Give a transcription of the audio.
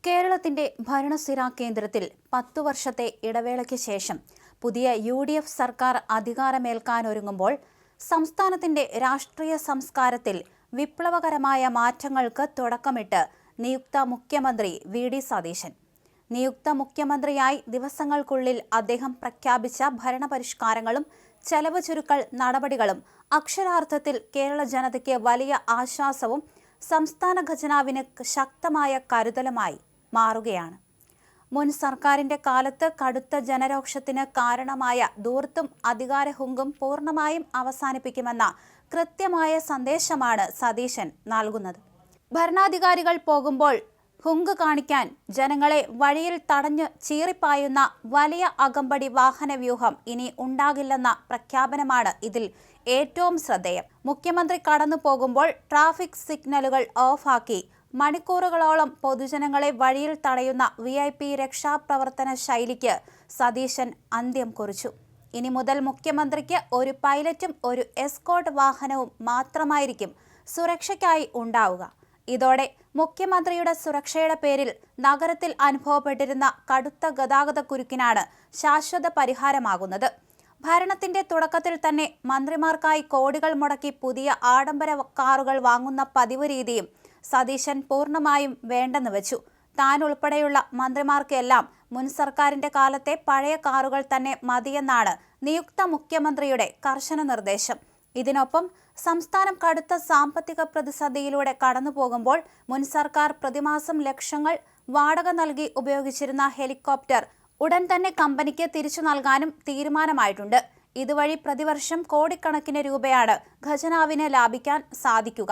കേരളത്തിന്റെ ഭരണസിരാ കേന്ദ്രത്തിൽ 10 വർഷത്തെ ഇടവേളയ്ക്ക് ശേഷം പുതിയ UDF സർക്കാർ അധികാരമേൽക്കാനൊരുങ്ങുമ്പോൾ സംസ്ഥാനത്തിന്റെ രാഷ്ട്രീയ സംസ്കാരത്തിൽ വിപ്ലവകരമായ മാറ്റങ്ങൾക്ക് തുടക്കമിട്ട് നിയുക്ത മുഖ്യമന്ത്രി വി.ഡി. സതീശൻ. നിയുക്ത മുഖ്യമന്ത്രിയായി ദിവസങ്ങൾക്കുള്ളിൽ അദ്ദേഹം പ്രഖ്യാപിച്ച ഭരണപരിഷ്കാരങ്ങളും ചെലവ് ചുരുക്കൽ നടപടികളും അക്ഷരാർത്ഥത്തിൽ കേരള ജനതയ്ക്ക് വലിയ ആശ്വാസവും സംസ്ഥാന ഖജനാവിന് ശക്തമായ കരുതലുമായി മാറുകയാണ്. മുൻ സർക്കാരിന്റെ കാലത്ത് കടുത്ത ജനരോക്ഷത്തിന് കാരണമായ ധൂർത്തും അധികാരഹുങ്കും പൂർണ്ണമായും അവസാനിപ്പിക്കുമെന്ന കൃത്യമായ സന്ദേശമാണ് സതീശൻ നൽകുന്നത്. ഭരണാധികാരികൾ പോകുമ്പോൾ ഹുങ്ക് കാണിക്കാൻ ജനങ്ങളെ വഴിയിൽ തടഞ്ഞു ചീറിപ്പായുന്ന വലിയ അകമ്പടി വാഹനവ്യൂഹം ഇനി ഉണ്ടാകില്ലെന്ന പ്രഖ്യാപനമാണ് ഇതിൽ ഏറ്റവും ശ്രദ്ധേയം. മുഖ്യമന്ത്രി കടന്നു പോകുമ്പോൾ ട്രാഫിക് സിഗ്നലുകൾ ഓഫാക്കി മണിക്കൂറുകളോളം പൊതുജനങ്ങളെ വഴിയിൽ തടയുന്ന VIP രക്ഷാപ്രവർത്തന ശൈലിക്ക് സതീശൻ അന്ത്യം കുറിച്ചു. ഇനി മുതൽ മുഖ്യമന്ത്രിക്ക് ഒരു പൈലറ്റും ഒരു എസ്കോർട്ട് വാഹനവും മാത്രമായിരിക്കും സുരക്ഷയ്ക്കായി ഉണ്ടാവുക. ഇതോടെ മുഖ്യമന്ത്രിയുടെ സുരക്ഷയുടെ പേരിൽ നഗരത്തിൽ അനുഭവപ്പെട്ടിരുന്ന കടുത്ത ഗതാഗത കുരുക്കിനാണ് ശാശ്വത പരിഹാരമാകുന്നത്. ഭരണത്തിന്റെ തുടക്കത്തിൽ തന്നെ മന്ത്രിമാർക്കായി കോടികൾ മുടക്കി പുതിയ ആഡംബര കാറുകൾ വാങ്ങുന്ന പതിവ് രീതിയും സതീശൻ പൂർണ്ണമായും വേണ്ടെന്ന് വെച്ചു. താൻ ഉൾപ്പെടെയുള്ള മന്ത്രിമാർക്കെല്ലാം മുൻ സർക്കാരിന്റെ കാലത്തെ പഴയ കാറുകൾ തന്നെ മതിയെന്നാണ് നിയുക്ത മുഖ്യമന്ത്രിയുടെ കർശന നിർദ്ദേശം. ഇതിനൊപ്പം സംസ്ഥാനം കടുത്ത സാമ്പത്തിക പ്രതിസന്ധിയിലൂടെ കടന്നുപോകുമ്പോൾ മുൻ സർക്കാർ പ്രതിമാസം ലക്ഷങ്ങൾ വാടക നൽകി ഉപയോഗിച്ചിരുന്ന ഹെലികോപ്റ്റർ ഉടൻ തന്നെ കമ്പനിക്ക് തിരിച്ചു നൽകാനും തീരുമാനമായിട്ടുണ്ട്. ഇതുവഴി പ്രതിവർഷം കോടിക്കണക്കിന് രൂപയാണ് ഖജനാവിന് ലാഭിക്കാൻ സാധിക്കുക.